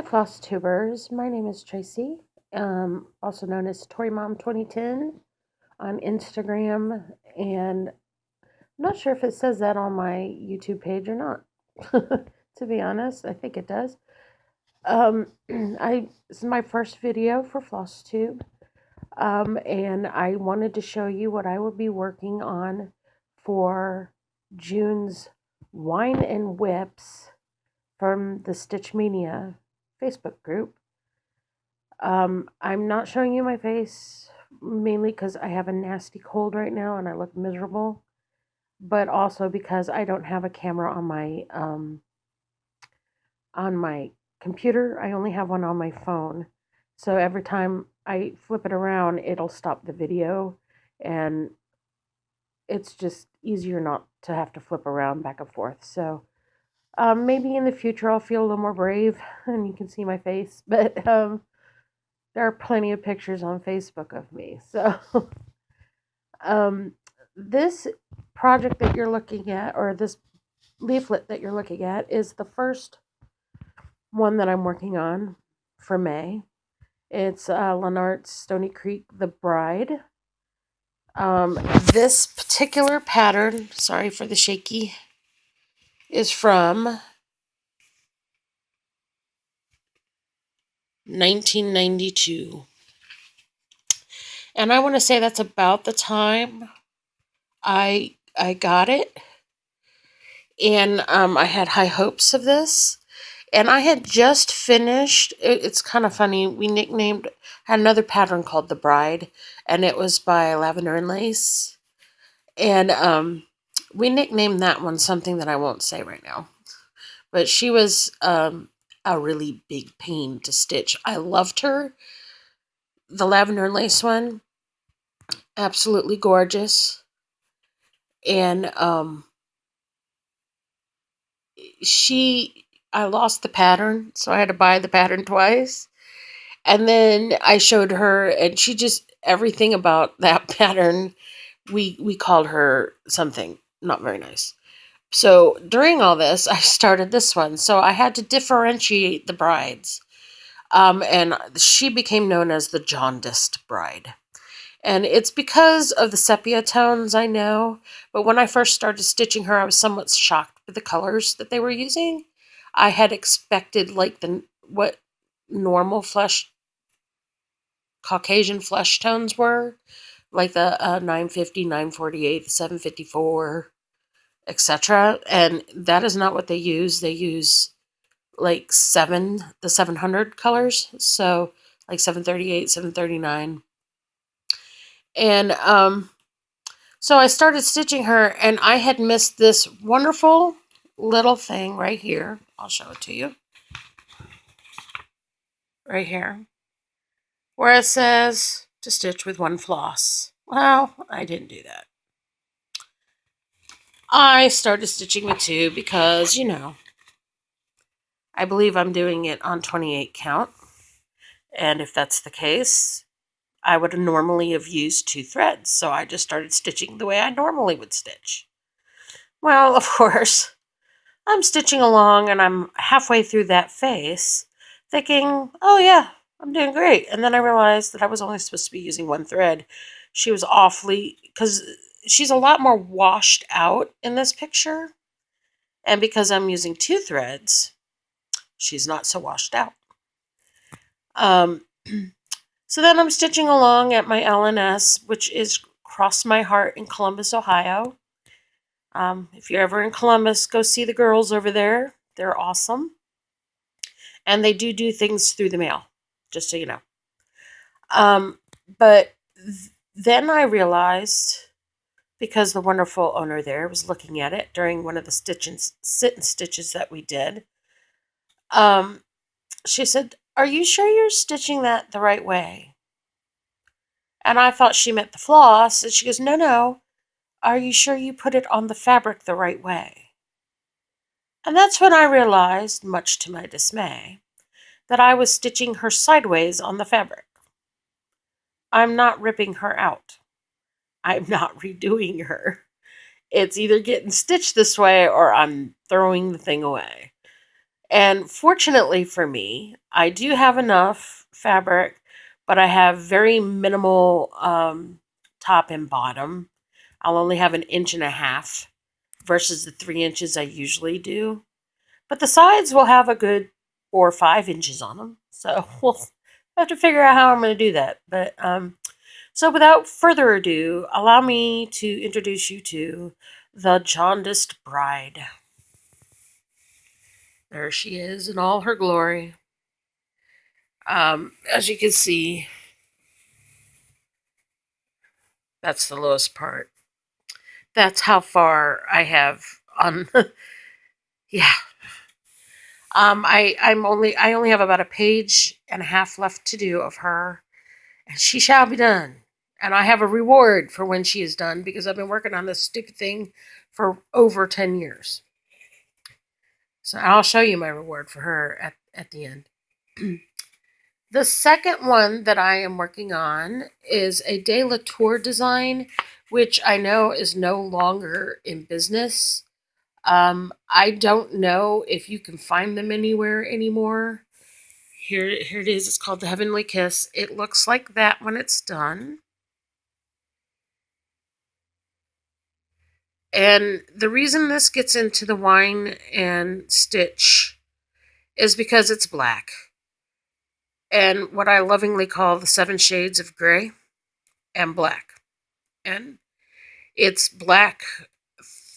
Flosstubers, my name is Tracy, also known as ToyMom2010 on Instagram, and I'm not sure if it says that on my YouTube page or not. To be honest, I think it does. This is my first video for Flosstube, and I wanted to show you what I would be working on for June's Whine and Whips from the Stitch Mania Facebook group. I'm not showing you my face mainly because I have a nasty cold right now and I look miserable, but also because I don't have a camera on my computer. I only have one on my phone. So every time I flip it around, it'll stop the video, and it's just easier not to have to flip around back and forth. So maybe in the future I'll feel a little more brave and you can see my face, but there are plenty of pictures on Facebook of me. So this project that you're looking at, or this leaflet that you're looking at, is the first one that I'm working on for May. It's Lennart's Stony Creek, The Bride. This particular pattern, sorry for the shaky, is from 1992. And I want to say that's about the time I got it. And I had high hopes of this. And I had just finished, it's kind of funny, we had another pattern called The Bride, and it was by Lavender and Lace. And we nicknamed that one something that I won't say right now. But she was a really big pain to stitch. I loved her. The Lavender and Lace one, absolutely gorgeous. And I lost the pattern, so I had to buy the pattern twice. And then I showed her, and she just, everything about that pattern, we called her something not very nice. So during all this, I started this one. So I had to differentiate the brides. And she became known as the jaundiced bride. And it's because of the sepia tones, I know. But when I first started stitching her, I was somewhat shocked with the colors that they were using. I had expected like what normal Caucasian flesh tones were, like the 950, 948, 754, etc. And that is not what they use. They use like the 700 colors, so like 738, 739. And so I started stitching her, and I had missed this wonderful little thing right here. I'll show it to you. Right here, where it says to stitch with one floss. Well, I didn't do that. I started stitching with two because, I believe I'm doing it on 28 count. And if that's the case, I would normally have used 2 threads. So I just started stitching the way I normally would stitch. Well, of course, I'm stitching along and I'm halfway through that face thinking, oh yeah, I'm doing great. And then I realized that I was only supposed to be using 1 thread. She was because she's a lot more washed out in this picture. And because I'm using 2 threads, she's not so washed out. So then I'm stitching along at my LNS, which is Cross My Heart in Columbus, Ohio. If you're ever in Columbus, go see the girls over there. They're awesome. And they do things through the mail, just so you know. But then I realized, because the wonderful owner there was looking at it during one of the sit and stitches that we did, she said, "Are you sure you're stitching that the right way?" And I thought she meant the floss. And she goes, no. Are you sure you put it on the fabric the right way? And that's when I realized, much to my dismay, that I was stitching her sideways on the fabric. I'm not ripping her out. I'm not redoing her. It's either getting stitched this way or I'm throwing the thing away. And fortunately for me, I do have enough fabric, but I have very minimal top and bottom. I'll only have 1.5 inches versus the 3 inches I usually do. But the sides will have a good 4 or 5 inches on them. So we'll have to figure out how I'm going to do that. But so without further ado, allow me to introduce you to the Jaundiced Bride. There she is in all her glory. As you can see, that's the lowest part. That's how far I have on. Yeah. I only have about 1.5 pages left to do of her, and she shall be done. And I have a reward for when she is done because I've been working on this stupid thing for over 10 years. So I'll show you my reward for her at the end. The second one that I am working on is a De La Tour design, which I know is no longer in business. I don't know if you can find them anywhere anymore. Here it is. It's called the Heavenly Kiss. It looks like that when it's done. And the reason this gets into the whine and stitch is because it's black. And what I lovingly call the 7 shades of gray and black. And it's black,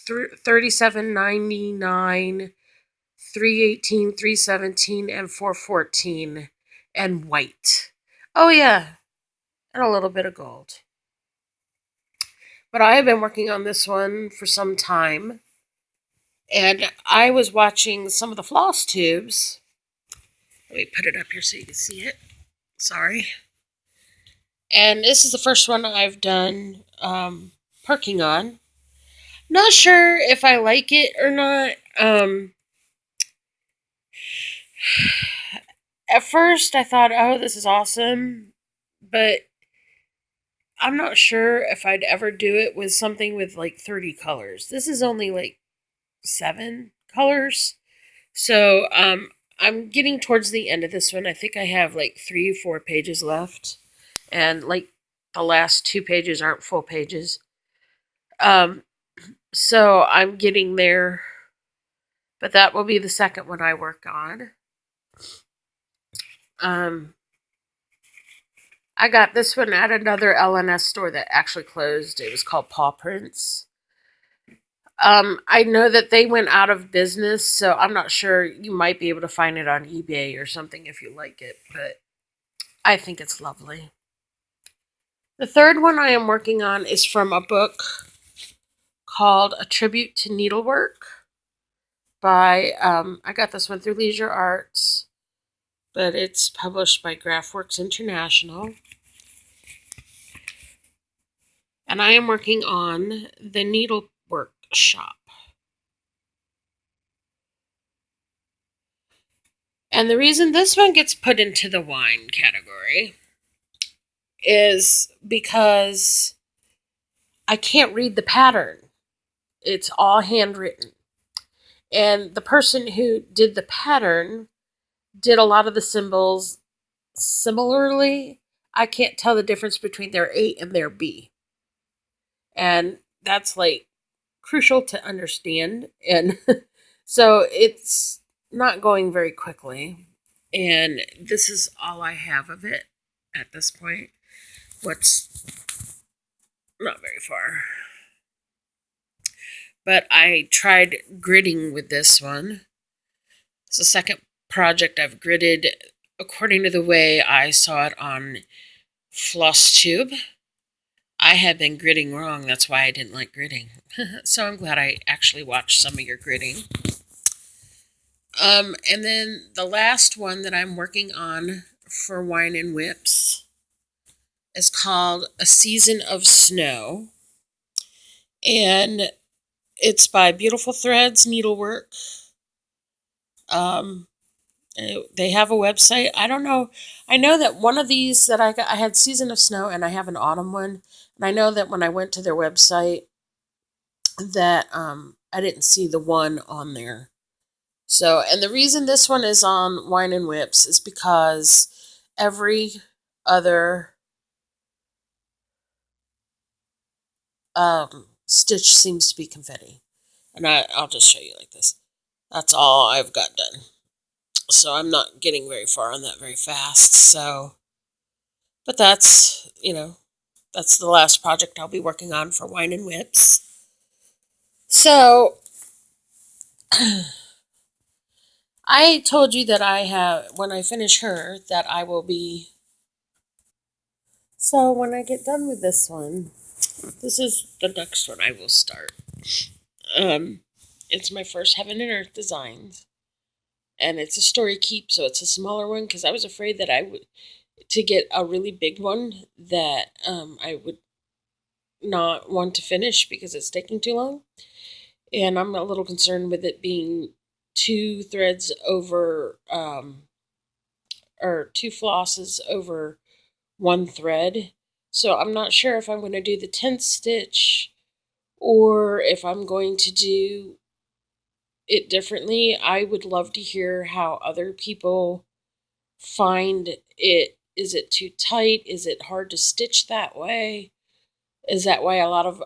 $37.99, $318, $317, and $414, and white. Oh yeah, and a little bit of gold. But I have been working on this one for some time, and I was watching some of the Flosstubes. Let me put it up here so you can see it. Sorry. And this is the first one I've done perking on. Not sure if I like it or not. At first I thought, oh, this is awesome. But I'm not sure if I'd ever do it with something with like 30 colors. This is only like 7 colors. So I'm getting towards the end of this one. I think I have like 3 or 4 pages left. And like the last 2 pages aren't full pages. So I'm getting there. But that will be the second one I work on. I got this one at another LNS store that actually closed. It was called Paw Prints. I know that they went out of business, so I'm not sure. You might be able to find it on eBay or something if you like it, but I think it's lovely. The third one I am working on is from a book called A Tribute to Needlework by, I got this one through Leisure Arts, but it's published by Graphworks International. And I am working on the Needlework Shop. And the reason this one gets put into the whine category is because I can't read the pattern. It's all handwritten. And the person who did the pattern did a lot of the symbols similarly. I can't tell the difference between their A and their B. And that's like crucial to understand. And so it's not going very quickly. And this is all I have of it at this point. What's not very far. But I tried gridding with this one. It's the second project I've gridded according to the way I saw it on Flosstube. I had been gridding wrong. That's why I didn't like gridding. So I'm glad I actually watched some of your gridding. And then the last one that I'm working on for Whine and Whips is called A Season of Snow. And it's by Beautiful Threads Needlework. They have a website. I don't know. I know that one of these that I got, I had Season of Snow and I have an autumn one. And I know that when I went to their website that I didn't see the one on there. So, and the reason this one is on Wine and Whips is because every other stitch seems to be confetti. And I'll just show you like this. That's all I've got done. So I'm not getting very far on that very fast. So, but that's, that's the last project I'll be working on for Wine and Whips. So I told you that when I finish her, that I will be. So when I get done with this one, this is the next one I will start. Um, it's my first Heaven and Earth designs, and it's a story keep, so it's a smaller one because I was afraid that I would to get a really big one that I would not want to finish because it's taking too long, and I'm a little concerned with it being two threads over or two flosses over one thread. So I'm not sure if I'm going to do the 10th stitch or if I'm going to do it differently. I would love to hear how other people find it. Is it too tight? Is it hard to stitch that way? Is that why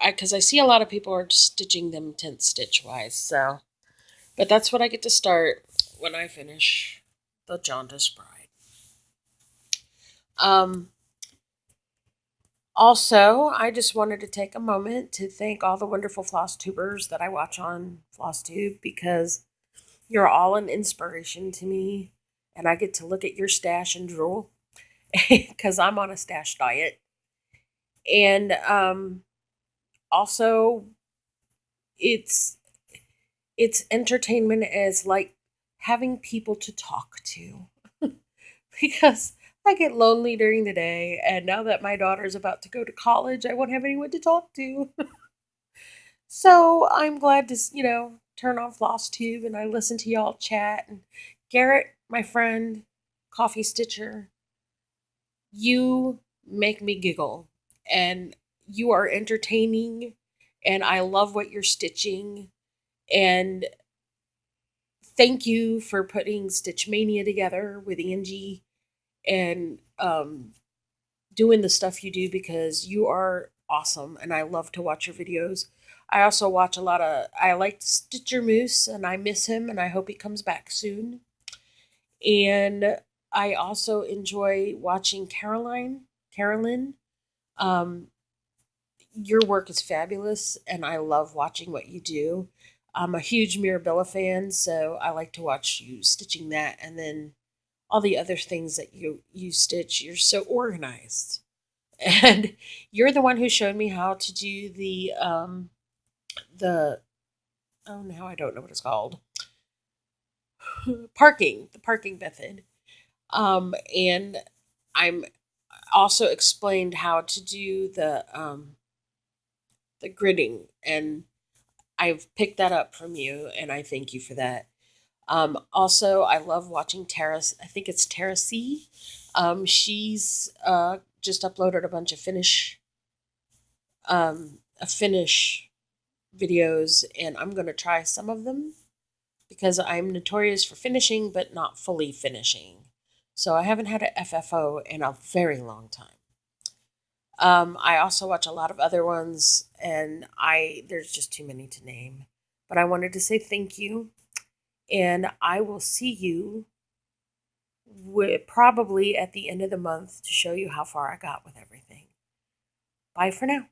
because I see a lot of people are stitching them 10th stitch wise. So, but that's what I get to start when I finish the Jaundice Bride. Also, I just wanted to take a moment to thank all the wonderful floss tubers that I watch on Flosstube because you're all an inspiration to me, and I get to look at your stash and drool because I'm on a stash diet. And also, it's entertainment as like having people to talk to because I get lonely during the day, and now that my daughter's about to go to college, I won't have anyone to talk to. So I'm glad to, turn on Flosstube and I listen to y'all chat. And Garrett, my friend, Coffee Stitcher, you make me giggle and you are entertaining and I love what you're stitching. And thank you for putting Stitch Mania together with Angie and doing the stuff you do because you are awesome and I love to watch your videos. I also watch I like Stitcher Moose and I miss him and I hope he comes back soon. And I also enjoy watching Carolyn. Um, your work is fabulous and I love watching what you do. I'm a huge Mirabella fan, so I like to watch you stitching that and then all the other things that you stitch. You're so organized. And you're the one who showed me how to do the oh now I don't know what it's called the parking method. And I'm also explained how to do the gridding, and I've picked that up from you, and I thank you for that. Also, I love watching Tara. I think it's Tara C. She's just uploaded a bunch of Finnish videos, and I'm going to try some of them because I'm notorious for finishing, but not fully finishing. So I haven't had an FFO in a very long time. I also watch a lot of other ones, and there's just too many to name. But I wanted to say thank you, and I will see you probably at the end of the month to show you how far I got with everything. Bye for now.